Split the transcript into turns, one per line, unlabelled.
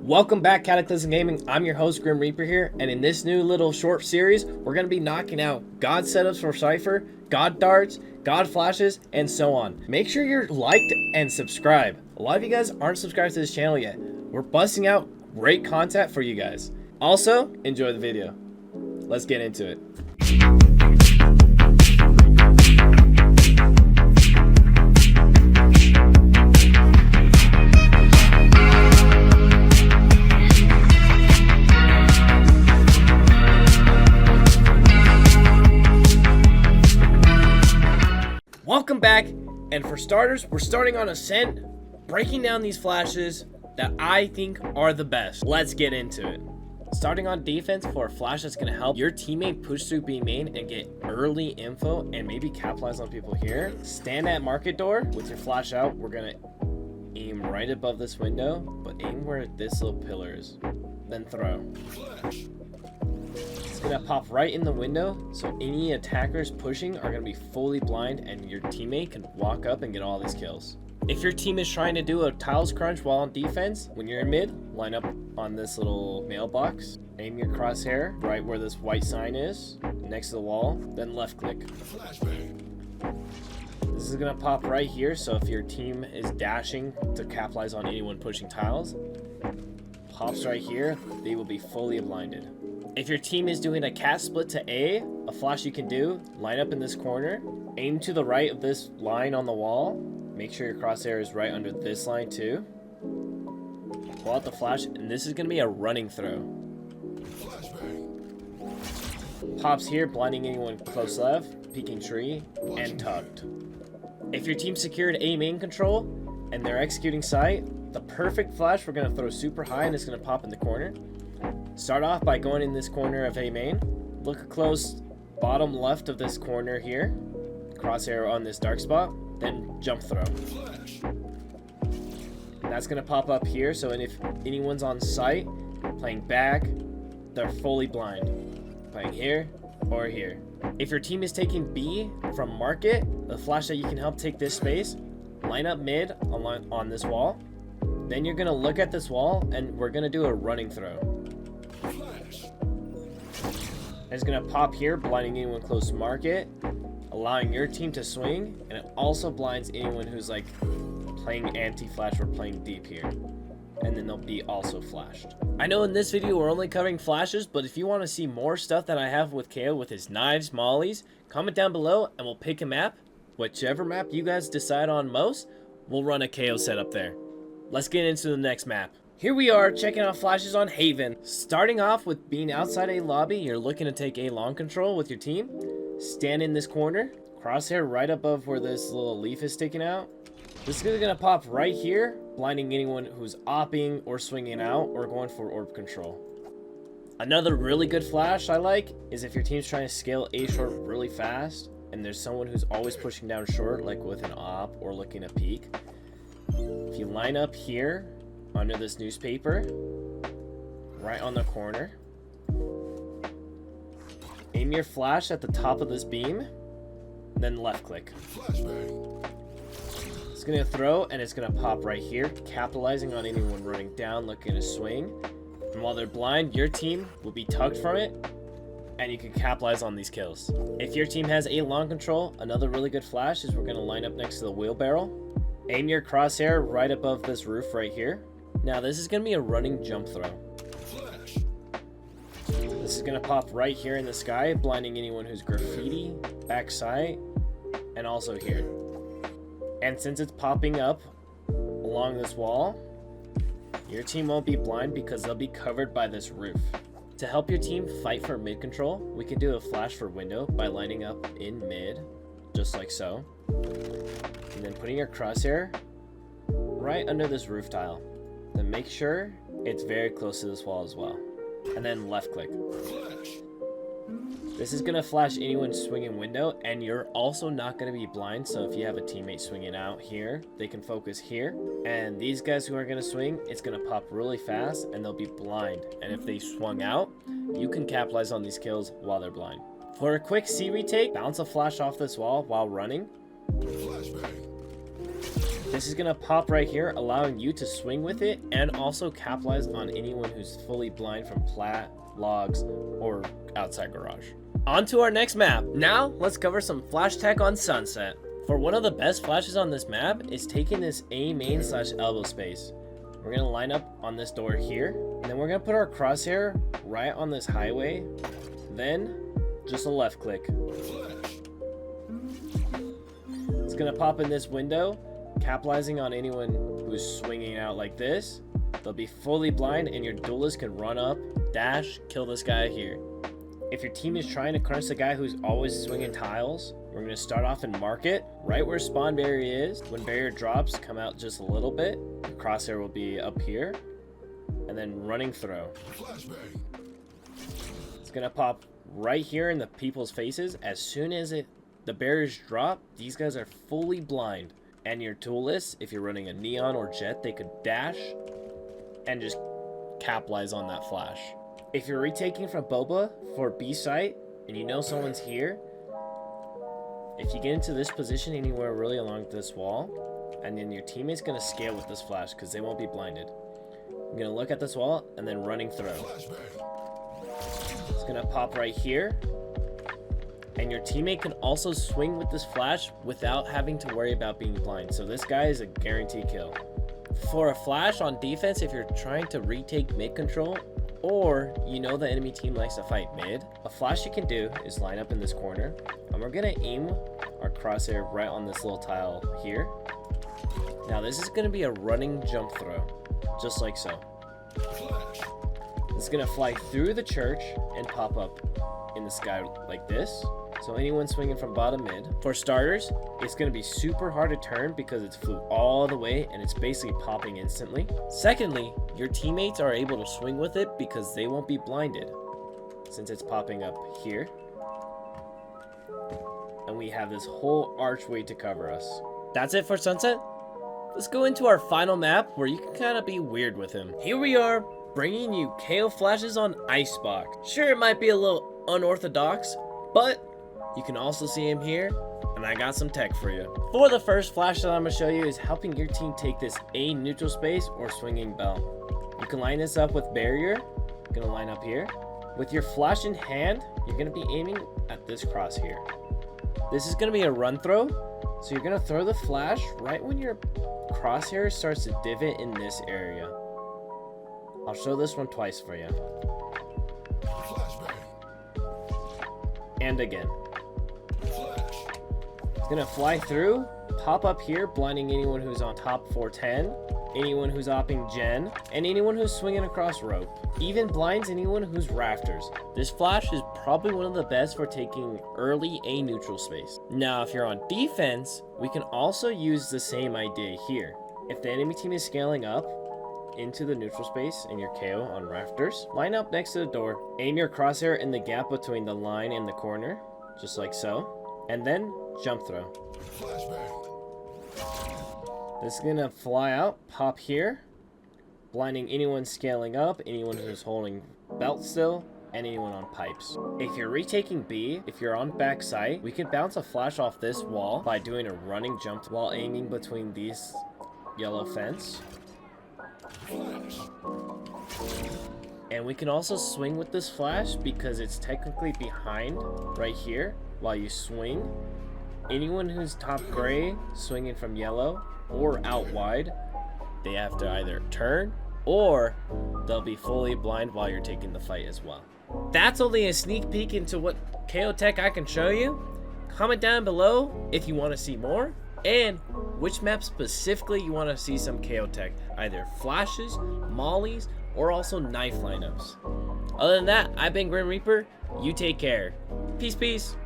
Welcome back, CataclysmGaming. I'm your host, GrimReaper here, and in this new little short series, we're going to be knocking out God setups for Cypher, God darts, God flashes, and so on. Make sure you're liked and subscribe. A lot of you guys aren't subscribed to this channel yet. We're busting out great content for you guys. Also, enjoy the video. Let's get into it. Welcome back, and for starters, we're starting on Ascent, breaking down these flashes that I think are the best. Let's get into it. Starting on defense for a flash that's going to help your teammate push through B main and get early info and maybe capitalize on people here. Stand at market door with your flash out. We're going to aim right above this window, but aim where this little pillar is. Then throw. It's going to pop right in the window, so any attackers pushing are going to be fully blind and your teammate can walk up and get all these kills. If your team is trying to do a tiles crunch while on defense, when you're in mid, line up on this little mailbox, aim your crosshair right where this white sign is, next to the wall, then left click. This is going to pop right here, so if your team is dashing to capitalize on anyone pushing tiles, pops right here, they will be fully blinded. If your team is doing a cat split to A, a flash you can do, line up in this corner, aim to the right of this line on the wall, make sure your crosshair is right under this line too. Pull out the flash, and this is going to be a running throw. Pops here, blinding anyone close left, peeking tree, and tucked. If your team secured A main control, and they're executing sight, the perfect flash we're going to throw super high, and it's going to pop in the corner. Start off by going in this corner of A main. Look close bottom left of this corner here. Crosshair on this dark spot. Then jump throw. That's going to pop up here. So if anyone's on site, playing back, they're fully blind. Playing here or here. If your team is taking B from market, the flash that you can help take this space, line up mid on this wall. Then you're going to look at this wall and we're going to do a running throw. It's going to pop here, blinding anyone close to market, allowing your team to swing, and it also blinds anyone who's like playing anti-flash or playing deep here. And then they'll be also flashed. I know in this video we're only covering flashes, but if you want to see more stuff that I have with KO with his knives, mollies, comment down below and we'll pick a map. Whichever map you guys decide on most, we'll run a KO setup there. Let's get into the next map. Here we are checking out flashes on Haven. Starting off with being outside a lobby, you're looking to take a long control with your team. Stand in this corner, crosshair right above where this little leaf is sticking out. This is gonna pop right here, blinding anyone who's opping or swinging out or going for orb control. Another really good flash I like is if your team's trying to scale A short really fast and there's someone who's always pushing down short, like with an op or looking to peek. If you line up here under this newspaper, right on the corner, aim your flash at the top of this beam, then left click. It's going to throw and it's going to pop right here, capitalizing on anyone running down looking to swing. And while they're blind, your team will be tugged from it and you can capitalize on these kills. If your team has a long control, another really good flash is we're going to line up next to the wheelbarrow. Aim your crosshair right above this roof right here. Now this is going to be a running jump throw. This is going to pop right here in the sky, blinding anyone who's graffiti, backside, and also here. And since it's popping up along this wall, your team won't be blind because they'll be covered by this roof. To help your team fight for mid control, we can do a flash for window by lining up in mid, just like so. And then putting your crosshair right under this roof tile. Then make sure it's very close to this wall as well. And then left click. This is going to flash anyone swinging window, and you're also not going to be blind, so if you have a teammate swinging out here, they can focus here. And these guys who are going to swing, it's going to pop really fast and they'll be blind. And if they swung out, you can capitalize on these kills while they're blind. For a quick C retake, bounce a flash off this wall while running. This is gonna pop right here, allowing you to swing with it and also capitalize on anyone who's fully blind from plat, logs, or outside garage. On to our next map. Now, let's cover some flash tech on Sunset. For one of the best flashes on this map is taking this A main / elbow space. We're gonna line up on this door here, and then we're gonna put our crosshair right on this highway, then just a left click. It's gonna pop in this window, capitalizing on anyone who's swinging out like this. They'll be fully blind and your duelist can run up, dash, kill this guy here. If your team is trying to crunch the guy who's always swinging tiles, we're going to start off and mark it right where spawn barrier is. When barrier drops, come out just a little bit. The crosshair will be up here, and then running throw. It's going to pop right here in the people's faces. As soon as the barriers drop, these guys are fully blind. And your duelist, if you're running a neon or jet, they could dash and just capitalize on that flash. If you're retaking from Boba for B site and you know someone's here, if you get into this position anywhere really along this wall, and then your teammate's gonna scale with this flash because they won't be blinded. You're gonna look at this wall and then running throw. It's gonna pop right here, and your teammate can also swing with this flash without having to worry about being blind. So this guy is a guaranteed kill. For a flash on defense, if you're trying to retake mid control, or you know the enemy team likes to fight mid, a flash you can do is line up in this corner, and we're gonna aim our crosshair right on this little tile here. Now this is gonna be a running jump throw, just like so. It's gonna fly through the church and pop up in the sky like this. So anyone swinging from bottom mid. For starters, it's going to be super hard to turn because it's flew all the way and it's basically popping instantly. Secondly, your teammates are able to swing with it because they won't be blinded since it's popping up here. And we have this whole archway to cover us. That's it for Sunset. Let's go into our final map where you can kind of be weird with him. Here we are, bringing you KO flashes on Icebox. Sure, it might be a little unorthodox, but you can also see him here, and I got some tech for you. For the first flash that I'm going to show you is helping your team take this A neutral space or swinging bell. You can line this up with barrier. You're going to line up here. With your flash in hand, you're going to be aiming at this cross here. This is going to be a run throw, so you're going to throw the flash right when your crosshair starts to divot in this area. I'll show this one twice for you. And again. It's gonna fly through, pop up here, blinding anyone who's on top 410, anyone who's opping gen, and anyone who's swinging across rope. Even blinds anyone who's rafters. This flash is probably one of the best for taking early A neutral space. Now, if you're on defense, we can also use the same idea here. If the enemy team is scaling up into the neutral space and your KO on rafters, line up next to the door, aim your crosshair in the gap between the line and the corner, just like so, and then jump throw. This is gonna fly out, pop here, blinding anyone scaling up, anyone who's holding belt still, and anyone on pipes. If you're retaking B, if you're on back site, we can bounce a flash off this wall by doing a running jump while aiming between these yellow fence. And we can also swing with this flash because it's technically behind right here while you swing. Anyone who's top gray swinging from yellow or out wide, they have to either turn or they'll be fully blind while you're taking the fight as well. That's only a sneak peek into what KO tech I can show you. Comment down below if you want to see more and which map specifically you want to see some KO tech, either flashes, mollies, or also knife lineups. Other than that, I've been GrimReaper. You take care. Peace, peace.